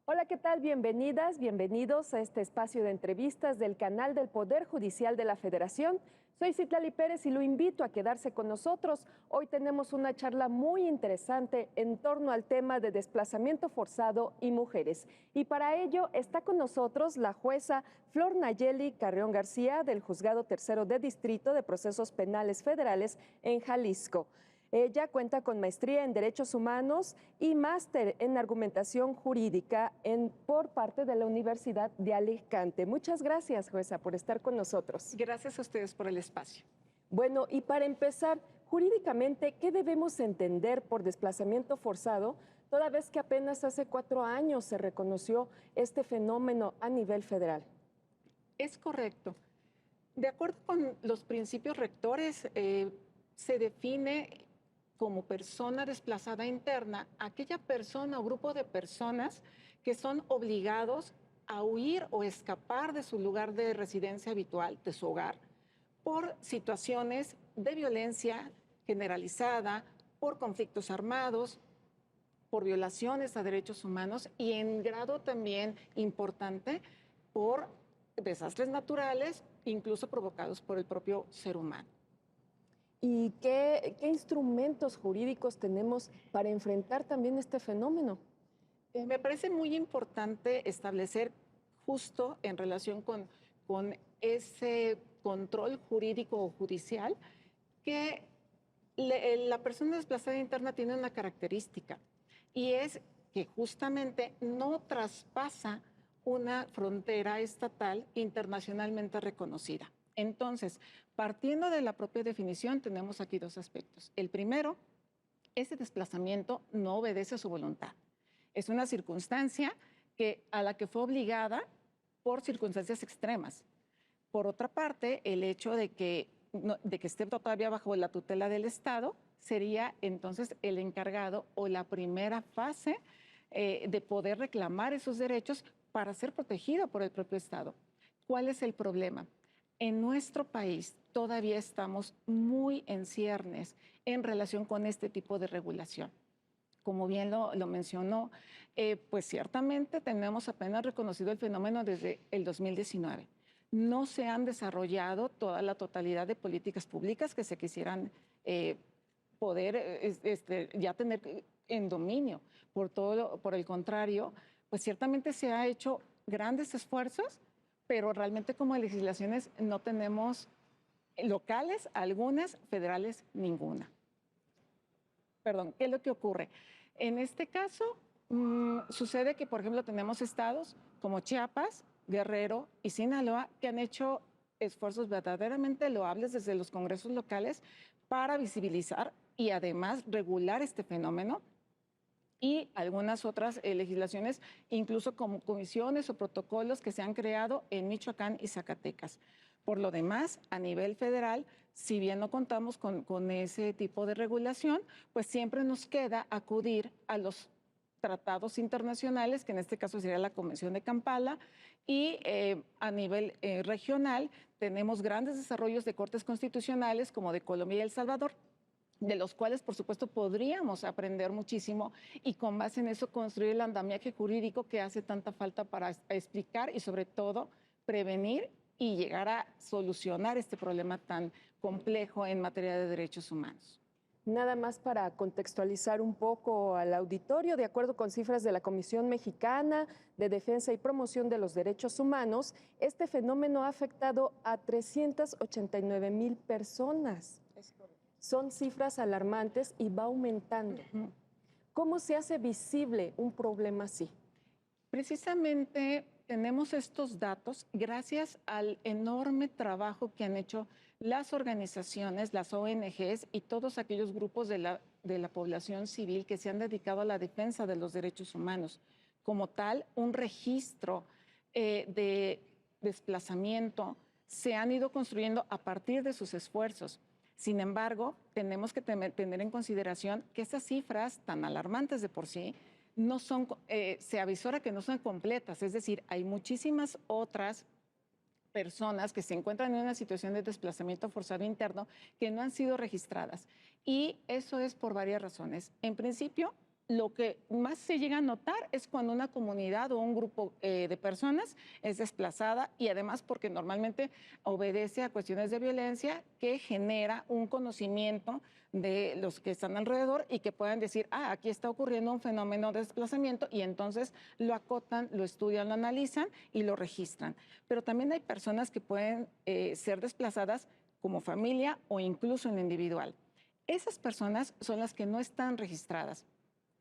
Hola, ¿qué tal? Bienvenidas, bienvenidos a este espacio de entrevistas del canal del Poder Judicial de la Federación. Soy Citlali Pérez y lo invito a quedarse con nosotros. Hoy tenemos una charla muy interesante en torno al tema de desplazamiento forzado y mujeres. Y para ello está con nosotros la jueza Flor Nayeli Carrión García del Juzgado Tercero de Distrito de Procesos Penales Federales en Jalisco. Ella cuenta con maestría en Derechos Humanos y máster en Argumentación Jurídica por parte de la Universidad de Alicante. Muchas gracias, jueza, por estar con nosotros. Gracias a ustedes por el espacio. Bueno, y para empezar, jurídicamente, ¿qué debemos entender por desplazamiento forzado, toda vez que apenas hace 4 años se reconoció este fenómeno a nivel federal? Es correcto. De acuerdo con los principios rectores, se define como persona desplazada interna aquella persona o grupo de personas que son obligados a huir o escapar de su lugar de residencia habitual, de su hogar, por situaciones de violencia generalizada, por conflictos armados, por violaciones a derechos humanos y en grado también importante por desastres naturales, incluso provocados por el propio ser humano. ¿Y qué instrumentos jurídicos tenemos para enfrentar también este fenómeno? Me parece muy importante establecer justo en relación con ese control jurídico o judicial que la persona desplazada interna tiene una característica y es que justamente no traspasa una frontera estatal internacionalmente reconocida. Entonces, partiendo de la propia definición, tenemos aquí dos aspectos. El primero, ese desplazamiento no obedece a su voluntad. Es una circunstancia a la que fue obligada por circunstancias extremas. Por otra parte, el hecho de que esté todavía bajo la tutela del Estado sería entonces el encargado o la primera fase de poder reclamar esos derechos para ser protegido por el propio Estado. ¿Cuál es el problema? En nuestro país todavía estamos muy en ciernes en relación con este tipo de regulación. Como bien lo mencionó, pues ciertamente tenemos apenas reconocido el fenómeno desde el 2019. No se han desarrollado toda la totalidad de políticas públicas que se quisieran poder ya tener en dominio. Por el contrario, pues ciertamente se ha hecho grandes esfuerzos, pero realmente como legislaciones no tenemos locales, algunas, federales, ninguna. Perdón, ¿qué es lo que ocurre? En este caso, sucede que, por ejemplo, tenemos estados como Chiapas, Guerrero y Sinaloa que han hecho esfuerzos verdaderamente loables desde los congresos locales para visibilizar y además regular este fenómeno y algunas otras legislaciones, incluso como comisiones o protocolos que se han creado en Michoacán y Zacatecas. Por lo demás, a nivel federal, si bien no contamos con ese tipo de regulación, pues siempre nos queda acudir a los tratados internacionales, que en este caso sería la Convención de Kampala, y a nivel regional tenemos grandes desarrollos de cortes constitucionales como de Colombia y El Salvador, de los cuales, por supuesto, podríamos aprender muchísimo y con base en eso construir el andamiaje jurídico que hace tanta falta para explicar y, sobre todo, prevenir y llegar a solucionar este problema tan complejo en materia de derechos humanos. Nada más para contextualizar un poco al auditorio, de acuerdo con cifras de la Comisión Mexicana de Defensa y Promoción de los Derechos Humanos, este fenómeno ha afectado a 389,000 personas. Son cifras alarmantes y va aumentando. ¿Cómo se hace visible un problema así? Precisamente tenemos estos datos gracias al enorme trabajo que han hecho las organizaciones, las ONGs y todos aquellos grupos de la población civil que se han dedicado a la defensa de los derechos humanos. Como tal, un registro de desplazamiento se han ido construyendo a partir de sus esfuerzos. Sin embargo, tenemos que tener en consideración que estas cifras tan alarmantes de por sí no son, se avisora que no son completas, es decir, hay muchísimas otras personas que se encuentran en una situación de desplazamiento forzado interno que no han sido registradas. Y eso es por varias razones. En principio, lo que más se llega a notar es cuando una comunidad o un grupo de personas es desplazada y además porque normalmente obedece a cuestiones de violencia que genera un conocimiento de los que están alrededor y que puedan decir, ah, aquí está ocurriendo un fenómeno de desplazamiento y entonces lo acotan, lo estudian, lo analizan y lo registran. Pero también hay personas que pueden ser desplazadas como familia o incluso en lo individual. Esas personas son las que no están registradas.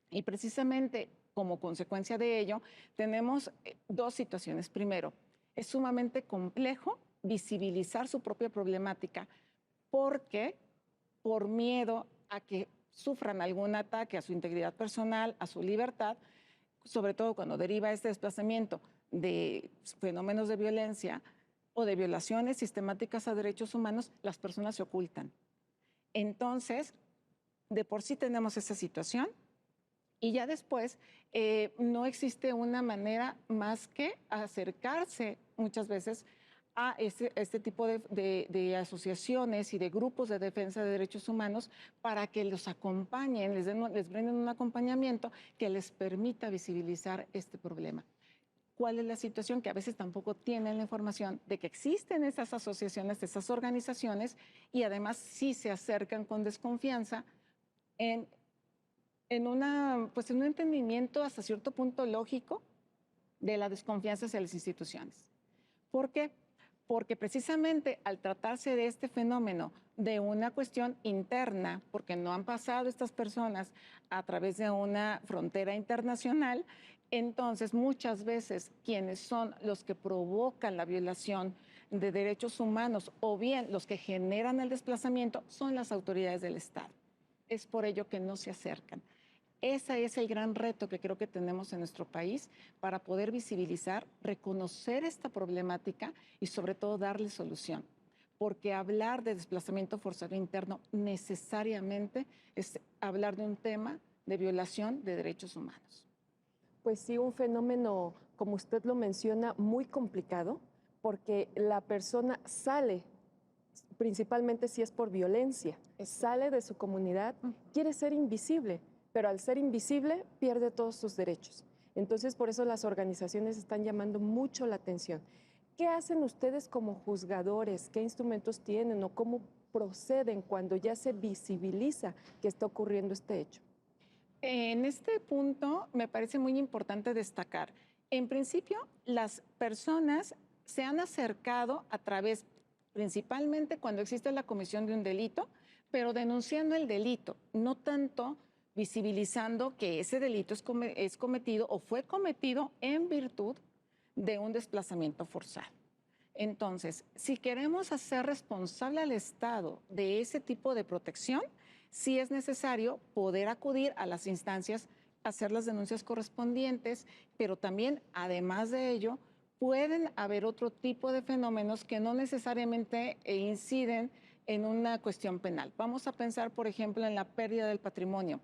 Y precisamente como consecuencia de ello, tenemos dos situaciones. Primero, es sumamente complejo visibilizar su propia problemática porque por miedo a que sufran algún ataque a su integridad personal, a su libertad, sobre todo cuando deriva este desplazamiento de fenómenos de violencia o de violaciones sistemáticas a derechos humanos, las personas se ocultan. Entonces, de por sí tenemos esa situación. Y ya después no existe una manera más que acercarse muchas veces a este tipo de asociaciones y de grupos de defensa de derechos humanos para que los acompañen, les brinden un acompañamiento que les permita visibilizar este problema. ¿Cuál es la situación? Que a veces tampoco tienen la información de que existen esas asociaciones, esas organizaciones, y además sí se acercan con desconfianza en pues en un entendimiento hasta cierto punto lógico de la desconfianza hacia las instituciones. ¿Por qué? Porque precisamente al tratarse de este fenómeno de una cuestión interna, porque no han pasado estas personas a través de una frontera internacional, entonces muchas veces quienes son los que provocan la violación de derechos humanos o bien los que generan el desplazamiento son las autoridades del Estado. Es por ello que no se acercan. Ese es el gran reto que creo que tenemos en nuestro país para poder visibilizar, reconocer esta problemática y sobre todo darle solución. Porque hablar de desplazamiento forzado interno necesariamente es hablar de un tema de violación de derechos humanos. Pues sí, un fenómeno, como usted lo menciona, muy complicado, porque la persona sale, principalmente si es por violencia, sale de su comunidad, quiere ser invisible, pero al ser invisible pierde todos sus derechos. Entonces, por eso las organizaciones están llamando mucho la atención. ¿Qué hacen ustedes como juzgadores? ¿Qué instrumentos tienen o cómo proceden cuando ya se visibiliza que está ocurriendo este hecho? En este punto me parece muy importante destacar, en principio, las personas se han acercado a través, principalmente cuando existe la comisión de un delito, pero denunciando el delito, no tanto visibilizando que ese delito es cometido o fue cometido en virtud de un desplazamiento forzado. Entonces, si queremos hacer responsable al Estado de ese tipo de protección, sí es necesario poder acudir a las instancias, hacer las denuncias correspondientes, pero también, además de ello, pueden haber otro tipo de fenómenos que no necesariamente inciden en una cuestión penal. Vamos a pensar, por ejemplo, en la pérdida del patrimonio,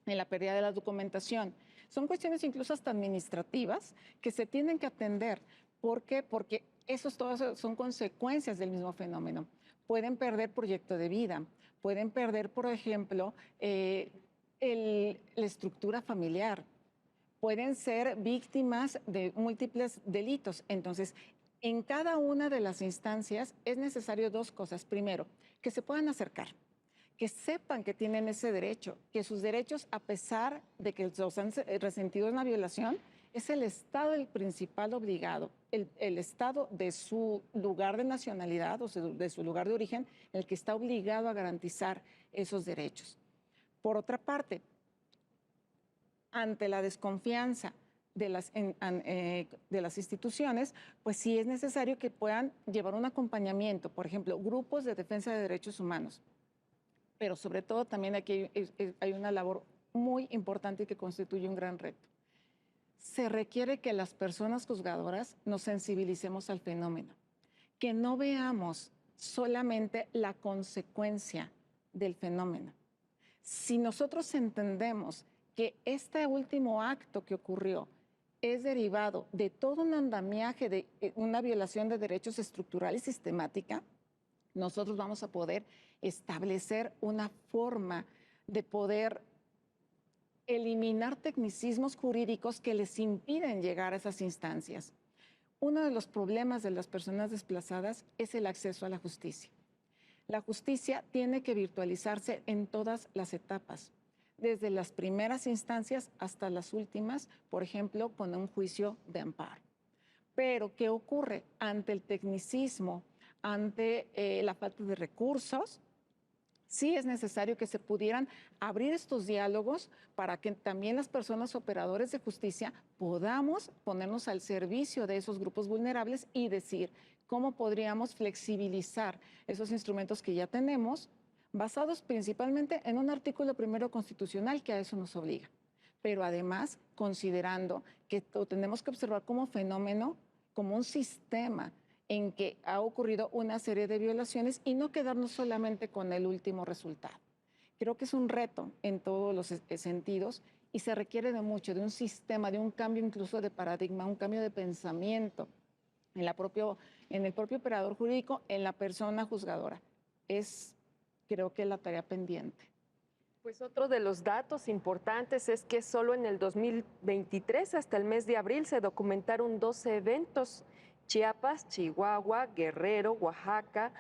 en la pérdida de la documentación. Son cuestiones incluso hasta administrativas que se tienen que atender. ¿Por qué? Porque esos todos son consecuencias del mismo fenómeno. Pueden perder proyecto de vida, pueden perder, por ejemplo, la estructura familiar, pueden ser víctimas de múltiples delitos. Entonces, en cada una de las instancias es necesario dos cosas. Primero, que se puedan acercar, que sepan que tienen ese derecho, que sus derechos, a pesar de que los han resentido en la violación, es el Estado el principal obligado, el Estado de su lugar de nacionalidad o de su lugar de origen, el que está obligado a garantizar esos derechos. Por otra parte, ante la desconfianza de las instituciones, pues sí es necesario que puedan llevar un acompañamiento, por ejemplo, grupos de defensa de derechos humanos. Pero sobre todo también aquí hay una labor muy importante y que constituye un gran reto. Se requiere que las personas juzgadoras nos sensibilicemos al fenómeno, que no veamos solamente la consecuencia del fenómeno. Si nosotros entendemos que este último acto que ocurrió es derivado de todo un andamiaje de una violación de derechos estructurales sistemática, nosotros vamos a poder establecer una forma de poder eliminar tecnicismos jurídicos que les impiden llegar a esas instancias. Uno de los problemas de las personas desplazadas es el acceso a la justicia. La justicia tiene que virtualizarse en todas las etapas, desde las primeras instancias hasta las últimas, por ejemplo, con un juicio de amparo. Pero, ¿qué ocurre? Ante el tecnicismo, ante la falta de recursos, sí es necesario que se pudieran abrir estos diálogos para que también las personas operadores de justicia podamos ponernos al servicio de esos grupos vulnerables y decir cómo podríamos flexibilizar esos instrumentos que ya tenemos, basados principalmente en un artículo primero constitucional que a eso nos obliga. Pero además, considerando que lo tenemos que observar como fenómeno, como un sistema en que ha ocurrido una serie de violaciones y no quedarnos solamente con el último resultado. Creo que es un reto en todos los sentidos y se requiere de mucho, de un sistema, de un cambio incluso de paradigma, un cambio de pensamiento en el propio operador jurídico, en la persona juzgadora. Es, creo que, la tarea pendiente. Pues otro de los datos importantes es que solo en el 2023, hasta el mes de abril, se documentaron 12 eventos. Chiapas, Chihuahua, Guerrero, Oaxaca,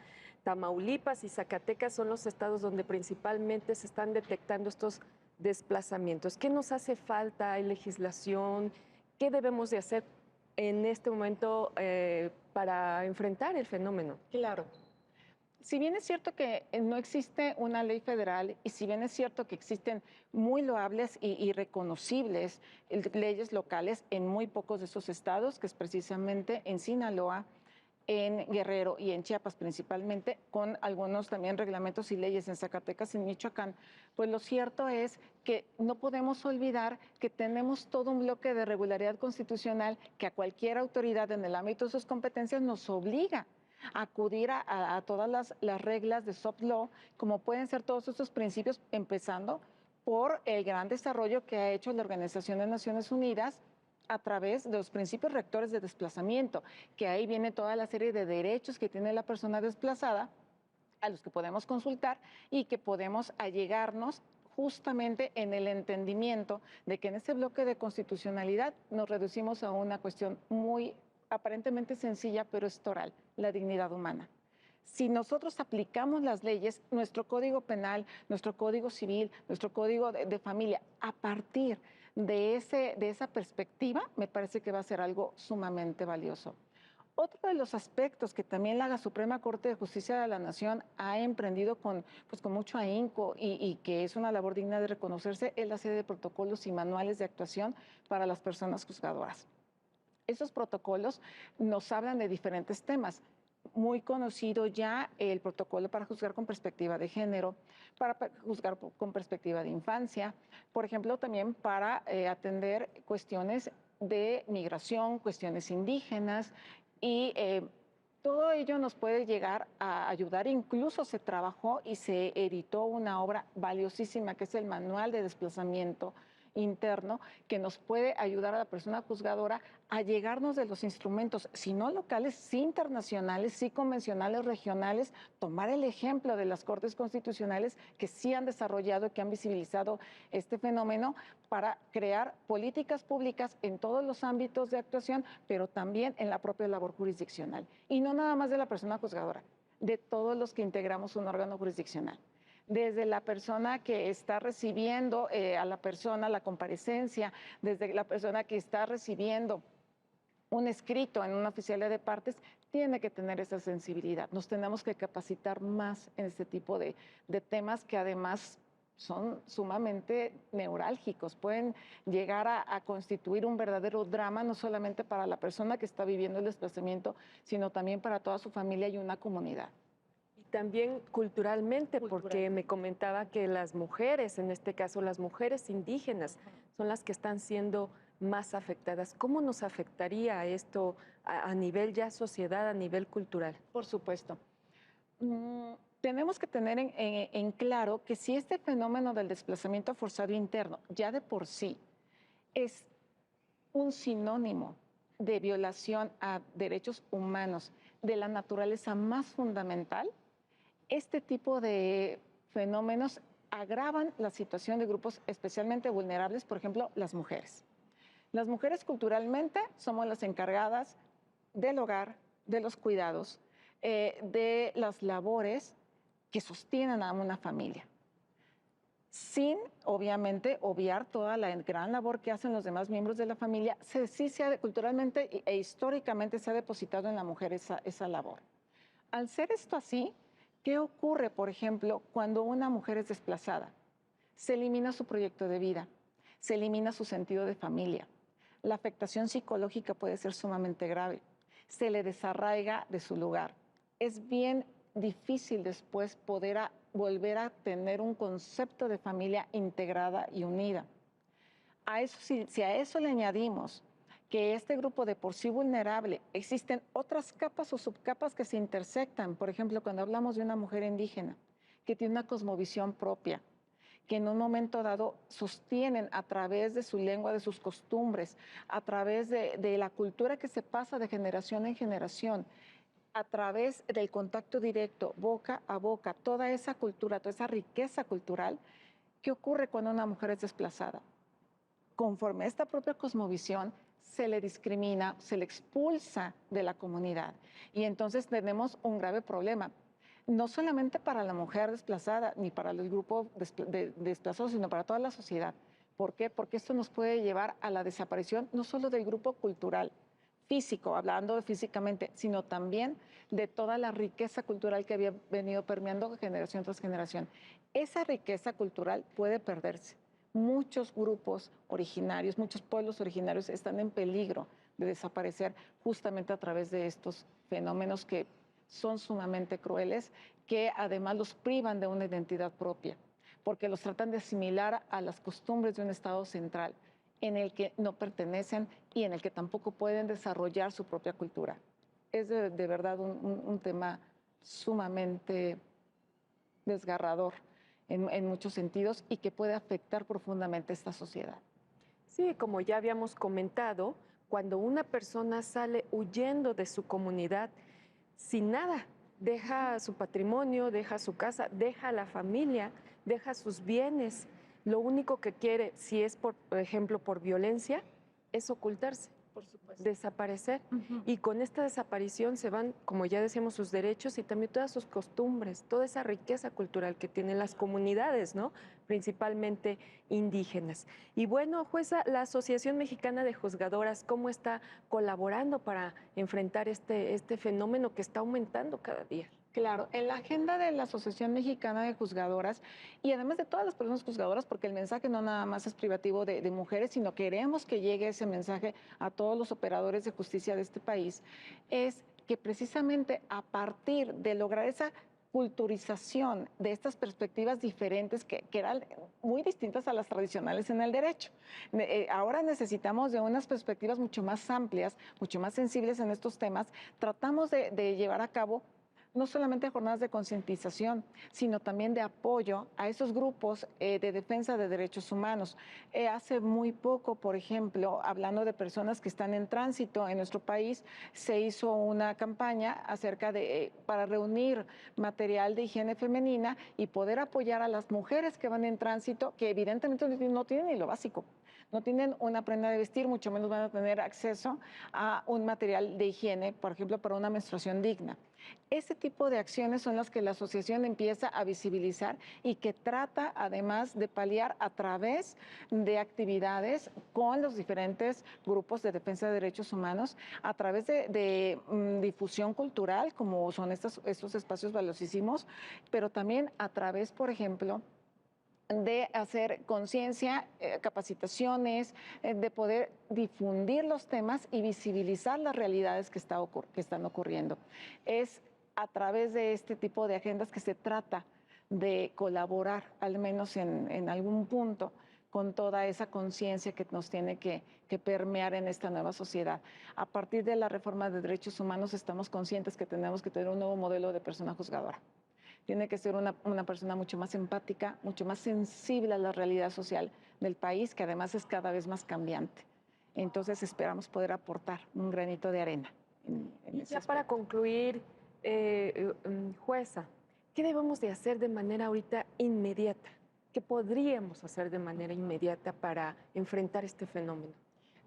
Tamaulipas y Zacatecas son los estados donde principalmente se están detectando estos desplazamientos. ¿Qué nos hace falta? ¿Hay legislación? ¿Qué debemos de hacer en este momento para enfrentar el fenómeno? Claro. Si bien es cierto que no existe una ley federal y si bien es cierto que existen muy loables y reconocibles leyes locales en muy pocos de esos estados, que es precisamente en Sinaloa, en Guerrero y en Chiapas principalmente, con algunos también reglamentos y leyes en Zacatecas y en Michoacán, pues lo cierto es que no podemos olvidar que tenemos todo un bloque de regularidad constitucional que a cualquier autoridad en el ámbito de sus competencias nos obliga acudir a todas las reglas de soft law, como pueden ser todos estos principios, empezando por el gran desarrollo que ha hecho la Organización de Naciones Unidas a través de los principios rectores de desplazamiento, que ahí viene toda la serie de derechos que tiene la persona desplazada, a los que podemos consultar y que podemos allegarnos justamente en el entendimiento de que en ese bloque de constitucionalidad nos reducimos a una cuestión muy aparentemente sencilla, pero es toral, la dignidad humana. Si nosotros aplicamos las leyes, nuestro código penal, nuestro código civil, nuestro código de familia, a partir de esa perspectiva, me parece que va a ser algo sumamente valioso. Otro de los aspectos que también la Suprema Corte de Justicia de la Nación ha emprendido con mucho ahínco y que es una labor digna de reconocerse es la serie de protocolos y manuales de actuación para las personas juzgadoras. Esos protocolos nos hablan de diferentes temas. Muy conocido ya el protocolo para juzgar con perspectiva de género, para juzgar con perspectiva de infancia, por ejemplo, también para atender cuestiones de migración, cuestiones indígenas y todo ello nos puede llegar a ayudar. Incluso se trabajó y se editó una obra valiosísima que es el Manual de Desplazamiento Interno, que nos puede ayudar a la persona juzgadora a llegarnos de los instrumentos, si no locales, sí internacionales, sí convencionales, regionales, tomar el ejemplo de las Cortes Constitucionales que sí han desarrollado y que han visibilizado este fenómeno para crear políticas públicas en todos los ámbitos de actuación, pero también en la propia labor jurisdiccional. Y no nada más de la persona juzgadora, de todos los que integramos un órgano jurisdiccional. Desde la persona que está recibiendo a la persona la comparecencia, desde la persona que está recibiendo un escrito en una oficialía de partes, tiene que tener esa sensibilidad. Nos tenemos que capacitar más en este tipo de temas que además son sumamente neurálgicos, pueden llegar a constituir un verdadero drama, no solamente para la persona que está viviendo el desplazamiento, sino también para toda su familia y una comunidad. También culturalmente, porque me comentaba que las mujeres, en este caso las mujeres indígenas, son las que están siendo más afectadas. ¿Cómo nos afectaría esto a nivel ya sociedad, a nivel cultural? Por supuesto. Tenemos que tener en claro que si este fenómeno del desplazamiento forzado interno ya de por sí es un sinónimo de violación a derechos humanos de la naturaleza más fundamental, este tipo de fenómenos agravan la situación de grupos especialmente vulnerables, por ejemplo, las mujeres. Las mujeres culturalmente somos las encargadas del hogar, de los cuidados, de las labores que sostienen a una familia, sin, obviamente, obviar toda la gran labor que hacen los demás miembros de la familia. Sí culturalmente e históricamente se ha depositado en la mujer esa labor. Al ser esto así, ¿qué ocurre, por ejemplo, cuando una mujer es desplazada? Se elimina su proyecto de vida, se elimina su sentido de familia. La afectación psicológica puede ser sumamente grave. Se le desarraiga de su lugar. Es bien difícil después poder volver a tener un concepto de familia integrada y unida. Si a eso le añadimos que este grupo de por sí vulnerable, existen otras capas o subcapas que se intersectan. Por ejemplo, cuando hablamos de una mujer indígena que tiene una cosmovisión propia, que en un momento dado sostienen a través de su lengua, de sus costumbres, a través de la cultura que se pasa de generación en generación, a través del contacto directo, boca a boca, toda esa cultura, toda esa riqueza cultural. ¿Qué ocurre cuando una mujer es desplazada? Conforme a esta propia cosmovisión, se le discrimina, se le expulsa de la comunidad. Y entonces tenemos un grave problema, no solamente para la mujer desplazada, ni para el grupo desplazado, sino para toda la sociedad. ¿Por qué? Porque esto nos puede llevar a la desaparición no solo del grupo cultural, físico, hablando físicamente, sino también de toda la riqueza cultural que había venido permeando generación tras generación. Esa riqueza cultural puede perderse. Muchos grupos originarios, muchos pueblos originarios están en peligro de desaparecer justamente a través de estos fenómenos que son sumamente crueles, que además los privan de una identidad propia, porque los tratan de asimilar a las costumbres de un Estado central en el que no pertenecen y en el que tampoco pueden desarrollar su propia cultura. Es de verdad un tema sumamente desgarrador en muchos sentidos y que puede afectar profundamente esta sociedad. Sí, como ya habíamos comentado, cuando una persona sale huyendo de su comunidad sin nada, deja su patrimonio, deja su casa, deja la familia, deja sus bienes, lo único que quiere, si es por ejemplo por violencia, es ocultarse, Por supuesto. desaparecer. Y con esta desaparición se van, como ya decíamos, sus derechos y también todas sus costumbres, toda esa riqueza cultural que tienen las comunidades, ¿no? Principalmente indígenas. Y bueno, jueza, la Asociación Mexicana de Juzgadoras, ¿cómo está colaborando para enfrentar este fenómeno que está aumentando cada día? Claro, en la agenda de la Asociación Mexicana de Juzgadoras y además de todas las personas juzgadoras, porque el mensaje no nada más es privativo de mujeres, sino queremos que llegue ese mensaje a todos los operadores de justicia de este país, es que precisamente a partir de lograr esa culturización de estas perspectivas diferentes que eran muy distintas a las tradicionales en el derecho. Ahora necesitamos de unas perspectivas mucho más amplias, mucho más sensibles en estos temas. Tratamos de llevar a cabo no solamente jornadas de concientización, sino también de apoyo a esos grupos de defensa de derechos humanos. Hace muy poco, por ejemplo, hablando de personas que están en tránsito en nuestro país, se hizo una campaña acerca de para reunir material de higiene femenina y poder apoyar a las mujeres que van en tránsito, que evidentemente no tienen ni lo básico. No tienen una prenda de vestir, mucho menos van a tener acceso a un material de higiene, por ejemplo, para una menstruación digna. Ese tipo de acciones son las que la asociación empieza a visibilizar y que trata además de paliar a través de actividades con los diferentes grupos de defensa de derechos humanos, a través de difusión cultural, como son estos espacios valiosísimos, pero también a través, por ejemplo, de hacer conciencia, capacitaciones, de poder difundir los temas y visibilizar las realidades que están ocurriendo. Es a través de este tipo de agendas que se trata de colaborar, al menos en algún punto, con toda esa conciencia que nos tiene que permear en esta nueva sociedad. A partir de la reforma de derechos humanos estamos conscientes que tenemos que tener un nuevo modelo de persona juzgadora. Tiene que ser una persona mucho más empática, mucho más sensible a la realidad social del país, que además es cada vez más cambiante. Entonces esperamos poder aportar un granito de arena en ese Ya para aspecto. concluir, jueza, ¿qué debemos de hacer de manera ahorita inmediata ¿Qué podríamos hacer de manera inmediata para enfrentar este fenómeno?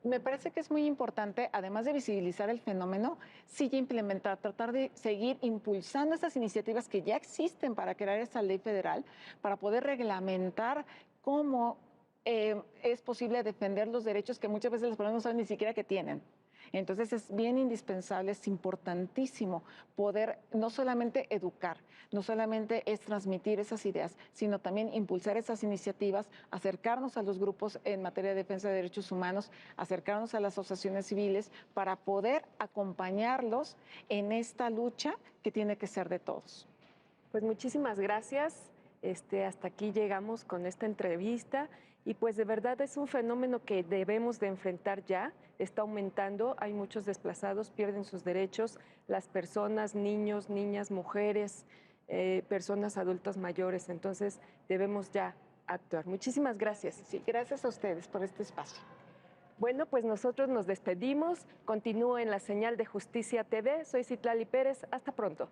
Me parece que es muy importante, además de visibilizar el fenómeno, sí implementar, tratar de seguir impulsando estas iniciativas que ya existen para crear esta ley federal, para poder reglamentar cómo es posible defender los derechos que muchas veces las personas no saben ni siquiera que tienen. Entonces es bien indispensable, es importantísimo poder no solamente educar, no solamente es transmitir esas ideas, sino también impulsar esas iniciativas, acercarnos a los grupos en materia de defensa de derechos humanos, acercarnos a las asociaciones civiles para poder acompañarlos en esta lucha que tiene que ser de todos. Pues muchísimas gracias. Hasta aquí llegamos con esta entrevista y pues de verdad es un fenómeno que debemos de enfrentar ya. Está aumentando, hay muchos desplazados, pierden sus derechos, las personas, niños, niñas, mujeres, personas adultas mayores. Entonces debemos ya actuar. Muchísimas gracias. Sí, gracias a ustedes por este espacio. Bueno, pues nosotros nos despedimos. Continúo en la señal de Justicia TV. Soy Citlali Pérez. Hasta pronto.